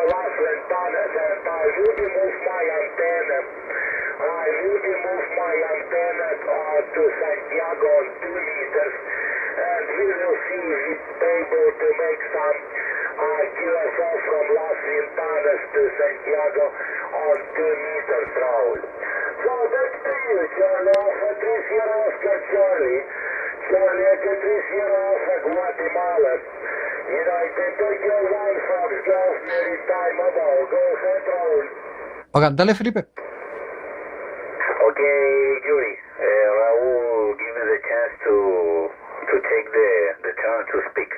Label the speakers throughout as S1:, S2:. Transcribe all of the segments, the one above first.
S1: las ventanas and I really moved my antenna. I really moved my antenna to Santiago on 2 meters, and we will see if it's able to make some QSO from Las Ventanas to Santiago on 2 meters, Raul. So that's to you, Charlie, Alpha 30 Oscar Charlie. Charlie, Echo 30 Alpha Guatemala. United Tokyo 1 Fox Golf Maritime Mobile. Go ahead, Raul.
S2: Okay, dale, Felipe.
S1: Okay, Yuri. Raul, give me the chance to take the turn to speak.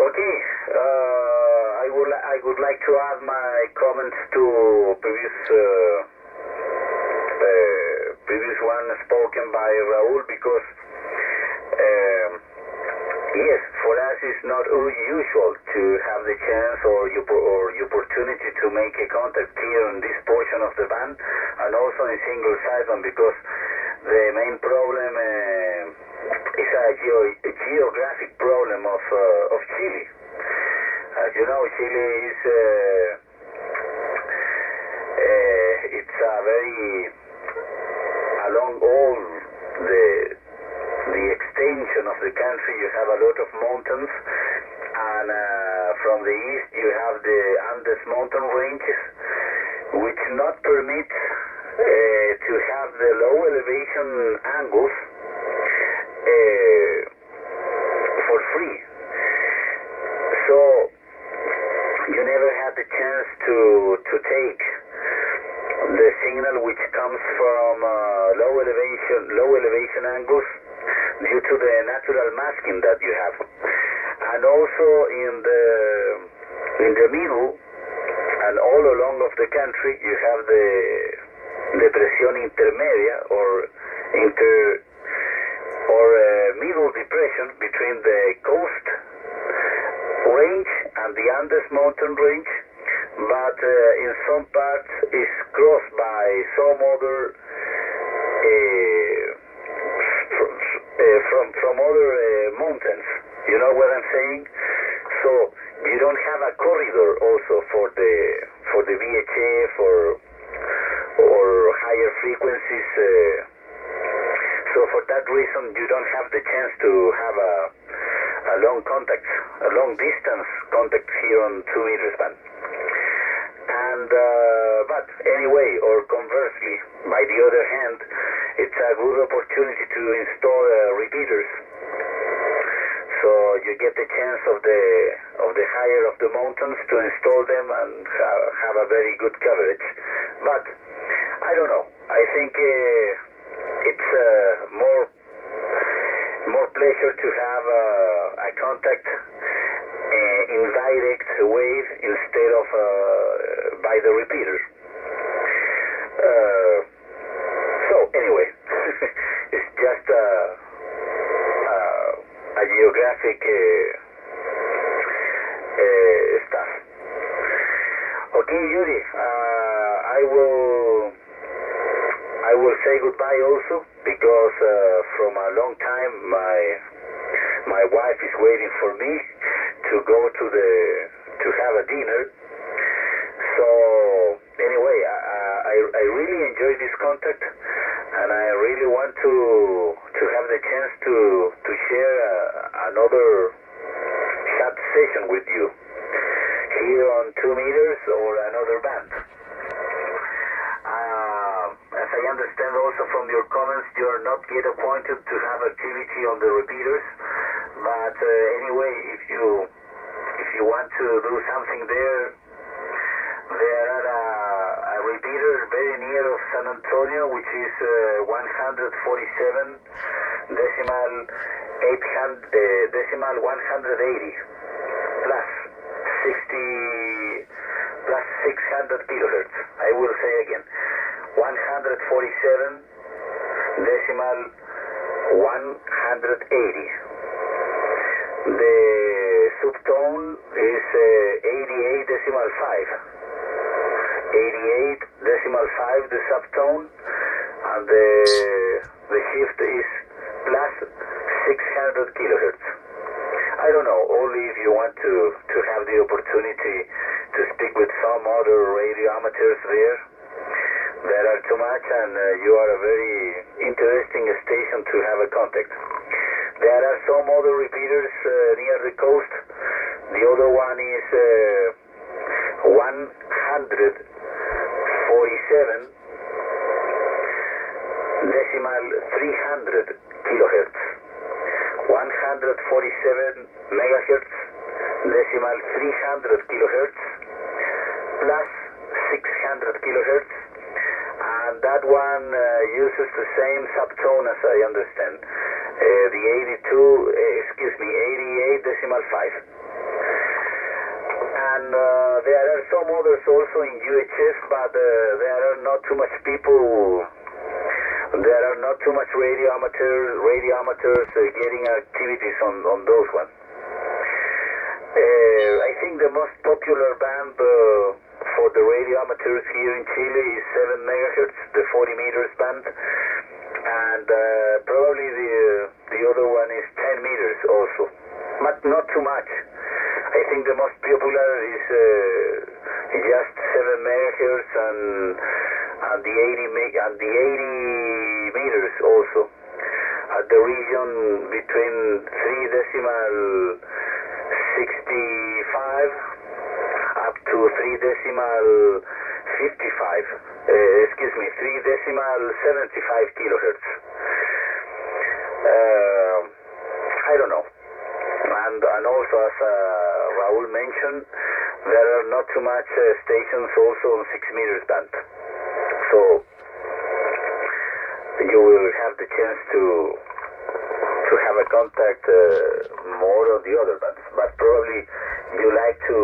S1: Okay, I would like to add my comments to previous one spoken by Raul, because yes, for us it's not usual to have the chance or opportunity to make a contact here in this portion of the band, and also in single sideband, because the main problem is a geographic problem of Chile. As you know, Chile is it's a very along all the extension of the country. You have a lot of mountains, and from the east you have the Andes mountain ranges, which not permit to have the low elevation angles for free. So you never had the chance to take the signal which comes from low elevation angles due to the natural masking that you have. And also in the middle and all along of the country you have the depresión intermedia or middle depression between the coast range and the Andes mountain range, but in some parts is crossed by some other from other mountains. You know what I'm saying? So you don't have a corridor also for the VHF or higher frequencies. So for that reason, you don't have the chance to have a long distance contact here on 2 meters band. And but anyway, or conversely, by the other hand, it's a good opportunity to install repeaters. So you get the chance of the higher of the mountains to install them and have a very good coverage. But I don't know. I think it's more pleasure to have a contact in direct wave instead of by the repeater. So anyway, it's just a geographic stuff. Okay, Yuri, I will say goodbye also, because from a long time my wife is waiting for me to go to have a dinner. So anyway, I really enjoy this contact, and I really want to have the chance to share another chat session with you here on 2 meters or another band. As I understand also from your comments, you are not yet appointed to have activity on the repeaters, but anyway, if you want to do something there are a repeater very near of San Antonio, which is 147 decimal 180 plus 600 kilohertz. I will say again, 147 decimal 180. The subtone is 88 decimal 5. 88 decimal 5 the subtone, and the shift is plus 600 kilohertz. I don't know, only if you want to have the opportunity to speak some other radio amateurs there. There are too much, and you are a very interesting station to have a contact. There are some other repeaters near the coast. The other one is 147.300 kilohertz. 147 megahertz, 300 kilohertz, plus 600 kilohertz, and that one uses the same subtone as I understand, the 88.5. And there are some others also in UHF, but there are not too much people. There are not too much radio amateurs getting activities on those ones. I think the most popular band for the radio amateurs here in Chile is 7 megahertz, the 40 meters band, and probably the other one is 10 meters also, but not too much. I think the most popular is just 7 megahertz and the 80 meters also, at the region between 3.65 up to 3.55, 3.75 kilohertz. I don't know. And also, as Raul mentioned, there are not too much stations also on 6 meters band. So you will have the chance to have a contact more on the other bands, but probably you like to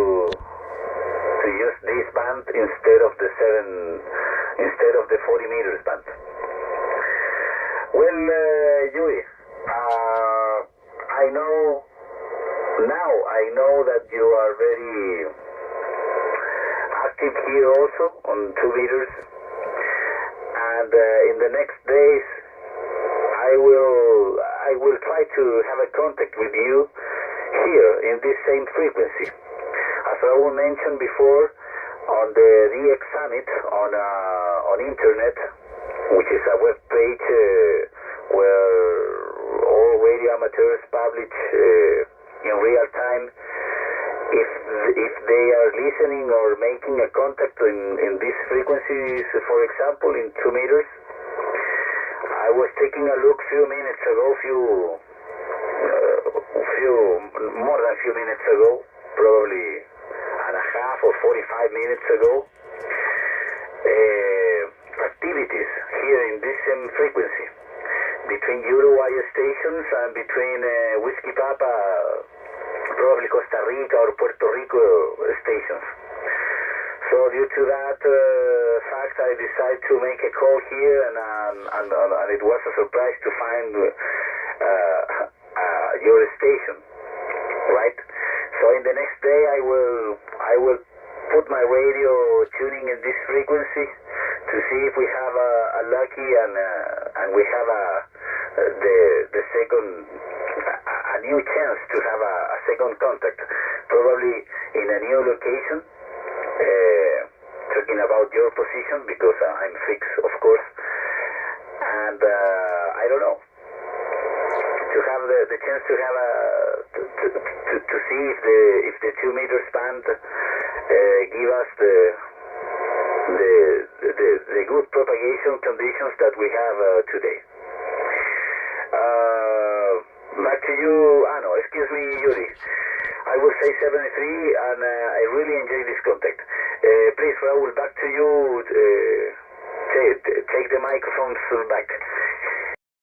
S1: use this band instead of the 40 meters band. Well, Yuri, I know that you are very active here also on 2 meters. And in the next days, I will try to have a contact with you here in this same frequency. As Raul mentioned before, on the DX Summit on internet, which is a web page where all radio amateurs publish in real time if they are listening or making a contact in these frequencies, for example, in 2 meters. I was taking a look more than a few minutes ago, probably and a half or 45 minutes ago, activities here in this same frequency between Uruguay stations and between Whiskey Papa, probably Costa Rica or Puerto Rico stations. So due to that fact, I decided to make a call here, and it was a surprise to find your station, right? So in the next day, I will put my radio tuning in this frequency to see if we have a lucky and we have the second, a new chance to have a second contact, probably in a new location. Talking about your position, because I'm fixed, of course, and I don't know, to have the chance to have to see if the 2 meters band give us the good propagation conditions that we have today. Back to you, excuse me, Yuri. I will say 73, and I really enjoy this contact. Please, Raul, back to you. Take the microphones back.